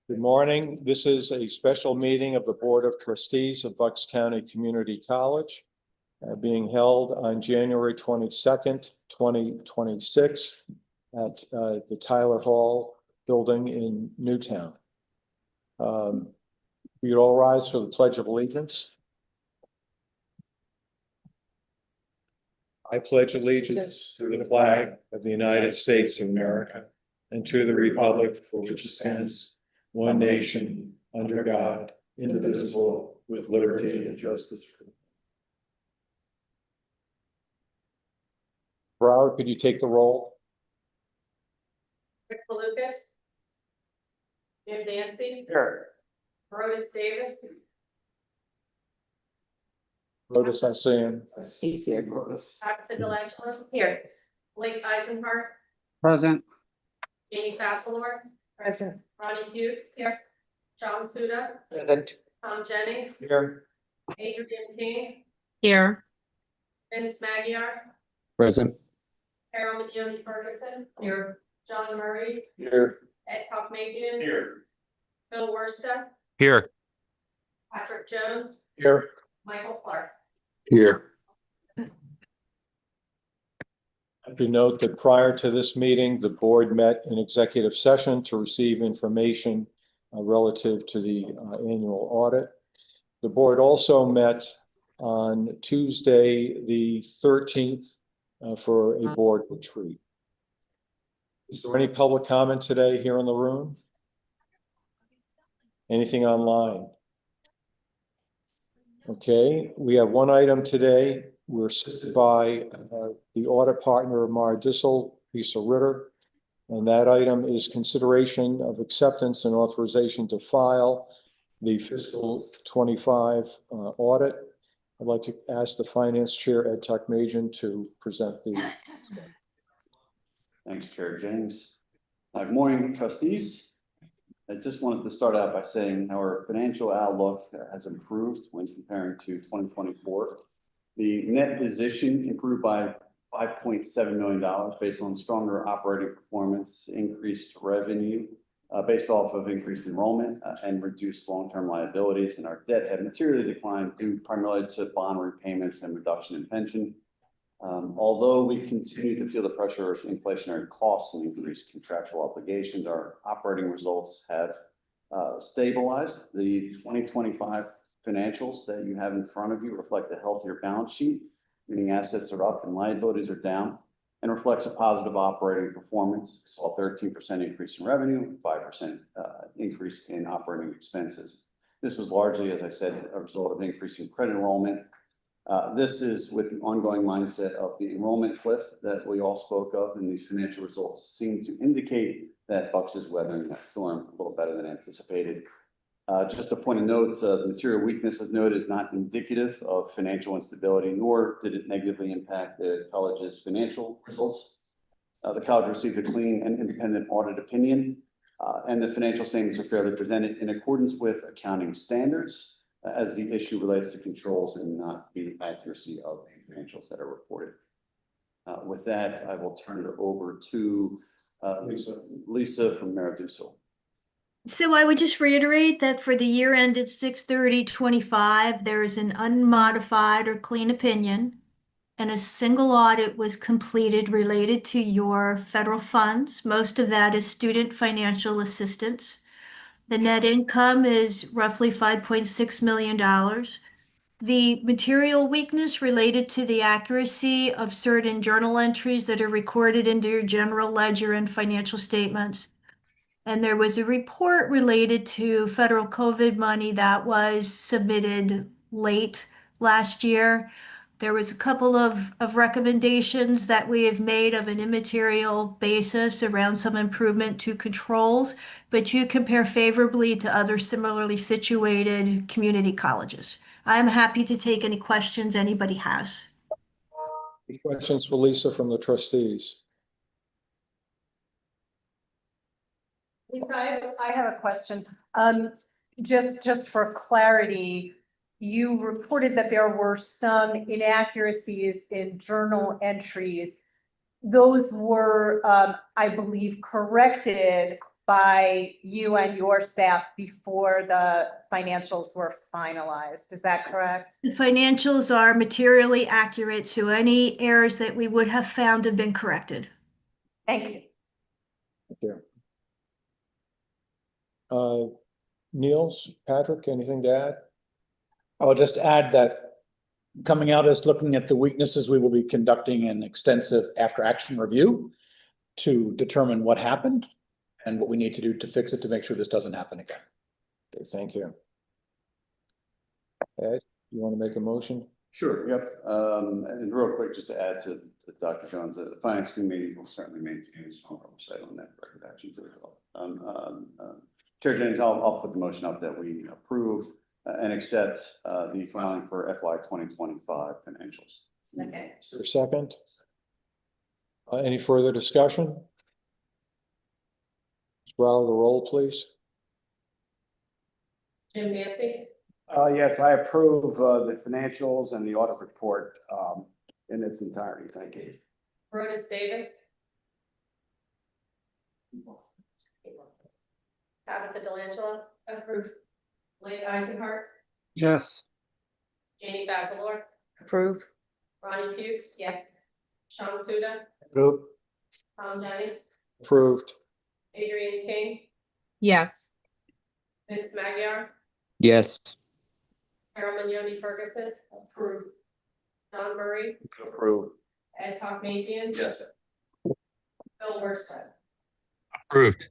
Good morning. This is a special meeting of the Board of Trustees of Bucks County Community College, being held on January 22nd, 2026 at the Tyler Hall building in Newtown. We all rise for the Pledge of Allegiance. I pledge allegiance to the flag of the United States of America and to the republic for which it stands, one nation, under God, indivisible, with liberty and justice. Broward, could you take the roll? Rick Lucas. Jim Dancy. Here. Rhoda Davis. Lotus, I see him. He's here. Tabitha DeLangelo. Here. Blake Eisenhart. Present. Jamie Fasselor. Present. Ronnie Hughes. Here. John Suda. Present. Tom Jennings. Here. Adrian King. Here. Vince Magyar. Present. Carol Leone Ferguson. Here. John Murray. Here. Ed Talkmagian. Here. Bill Worsta. Here. Patrick Jones. Here. Michael Clark. Here. To note that prior to this meeting, the board met in executive session to receive information relative to the annual audit. The board also met on Tuesday, the 13th, for a board retreat. Is there any public comment today here in the room? Anything online? Okay, we have one item today. We're assisted by the audit partner of Mara Dissel, Lisa Ritter, and that item is consideration of acceptance and authorization to file the fiscal 25 audit. I'd like to ask the finance chair, Ed Talkmagian, to present the. Thanks, Chair James. Good morning, trustees. I just wanted to start out by saying our financial outlook has improved when comparing to 2024. The net position improved by $5.7 million based on stronger operating performance, increased revenue based off of increased enrollment and reduced long-term liabilities. And our debt had materially declined due primarily to bond repayments and reduction in pension. Although we continue to feel the pressure of inflationary costs and increased contractual obligations, our operating results have stabilized. The 2025 financials that you have in front of you reflect a healthier balance sheet, meaning assets are up and liabilities are down, and reflects a positive operating performance. We saw a 13% increase in revenue, 5% increase in operating expenses. This was largely, as I said, a result of increasing credit enrollment. This is with the ongoing mindset of the enrollment cliff that we all spoke of, and these financial results seem to indicate that Bucks is weathering that storm a little better than anticipated. Just a point of note, the material weakness, as noted, is not indicative of financial instability, nor did it negatively impact the college's financial results. The college received a clean and independent audit opinion, and the financial statements are fairly presented in accordance with accounting standards, as the issue relates to controls and not the accuracy of the financials that are reported. With that, I will turn it over to Lisa from Mara Dissel. So I would just reiterate that for the year ended 6/30/25, there is an unmodified or clean opinion, and a single audit was completed related to your federal funds. Most of that is student financial assistance. The net income is roughly $5.6 million. The material weakness related to the accuracy of certain journal entries that are recorded into your general ledger and financial statements. And there was a report related to federal COVID money that was submitted late last year. There was a couple of recommendations that we have made of an immaterial basis around some improvement to controls, but you compare favorably to other similarly situated community colleges. I'm happy to take any questions anybody has. Any questions for Lisa from the trustees? I have a question. Just for clarity, you reported that there were some inaccuracies in journal entries. Those were, I believe, corrected by you and your staff before the financials were finalized. Is that correct? The financials are materially accurate, so any errors that we would have found have been corrected. Thank you. Thank you. Niels, Patrick, anything to add? I will just add that coming out as looking at the weaknesses, we will be conducting an extensive after-action review to determine what happened and what we need to do to fix it to make sure this doesn't happen again. Okay, thank you. Ed, you want to make a motion? Sure, yep. And real quick, just to add to Dr. Jones, the finance committee will certainly maintain a strong oversight on that record actions as well. Chair Jennings, I'll put the motion up that we approve and accept the filing for FY 2025 financials. Second. Is there a second? Any further discussion? Ms. Brower, the roll, please. Jim Nancy, Yes, I approve the financials and the audit report in its entirety. Thank you. Bronis Davis. Tabitha Delangelo. Approved. Blake Eisenhart, Yes. Jamie Basilor, Approve. Ronnie Fuchs, yes. Sean Suda, Approve. Tom Jennings, Approved. Adrian King, Yes. Vince Magyar, Yes. Carol Mignoni Ferguson. Approved. John Murray, Approve. Ed Talkmazian. Yes. Bill Worstead. Approved.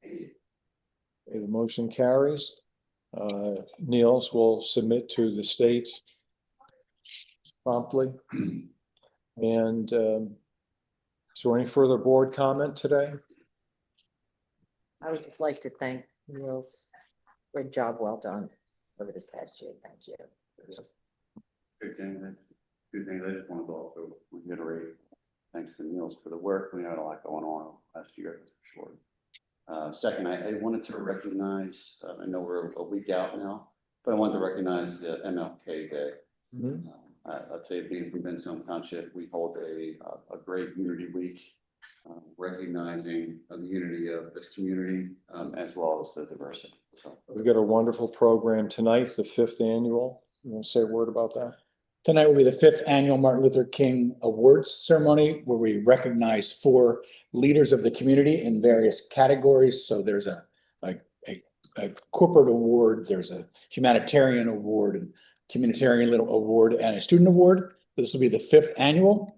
Okay, the motion carries. Niels will submit to the state promptly. And is there any further board comment today? I would just like to thank Niels for a job well done over this past year. Thank you. Good thing. I just wanted to also reiterate, thanks to Niels for the work. We had a lot going on last year, for sure. Second, I wanted to recognize, I know we're a week out now, but I wanted to recognize the MLK Day. I'd say being from Benson Township, we hold a great unity week, recognizing the unity of this community as well as the diversity. So We've got a wonderful program tonight, the 5th annual. You want to say a word about that? Tonight will be the 5th annual Martin Luther King Awards ceremony, where we recognize 4 leaders of the community in various categories. So there's a corporate award, there's a humanitarian award, and communitarian award, and a student award. This will be the 5th annual.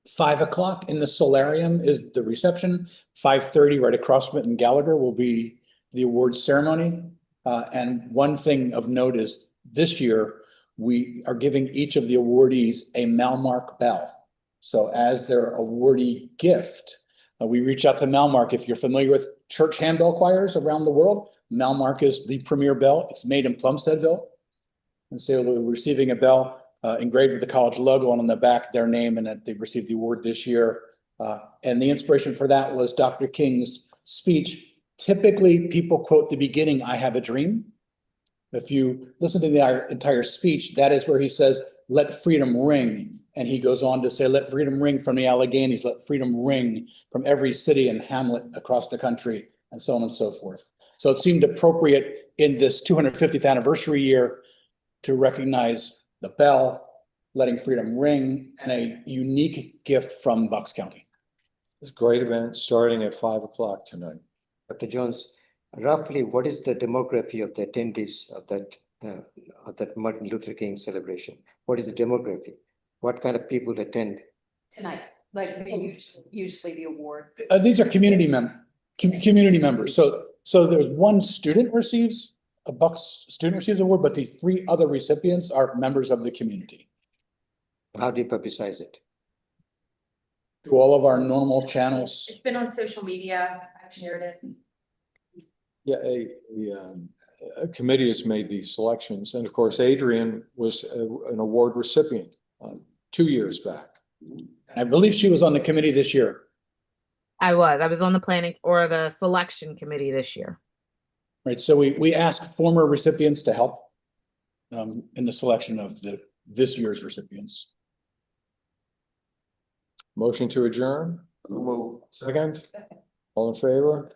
5 o'clock in the solarium is the reception. 5:30 right across from it in Gallagher will be the awards ceremony. And one thing of note is this year, we are giving each of the awardees a Malmark bell. So as their awardee gift, we reach out to Malmark. If you're familiar with church handbell choirs around the world, Malmark is the premier bell. It's made in Plumsteadville. And so they're receiving a bell engraved with the college logo on the back, their name, and that they've received the award this year. And the inspiration for that was Dr. King's speech. Typically, people quote the beginning, "I have a dream." If you listen to the entire speech, that is where he says, "Let freedom ring." And he goes on to say, "Let freedom ring from the Alleghenies, let freedom ring from every city and hamlet across the country," and so on and so forth. So it seemed appropriate in this 250th anniversary year to recognize the bell, letting freedom ring, and a unique gift from Bucks County. It's a great event starting at 5 o'clock tonight. Dr. Jones, roughly what is the demography of the attendees of that Martin Luther King celebration? What is the demography? What kind of people attend? Tonight, like usually the award. These are community members. So there's one student receives a Bucks student receives award, but the 3 other recipients are members of the community. How do you publicize it? Through all of our normal channels. It's been on social media. I've shared it. Yeah, a committee has made these selections. And of course, Adrian was an award recipient 2 years back. I believe she was on the committee this year. I was on the planning or the selection committee this year. Right, so we asked former recipients to help in the selection of this year's recipients. Motion to adjourn? Second? All in favor?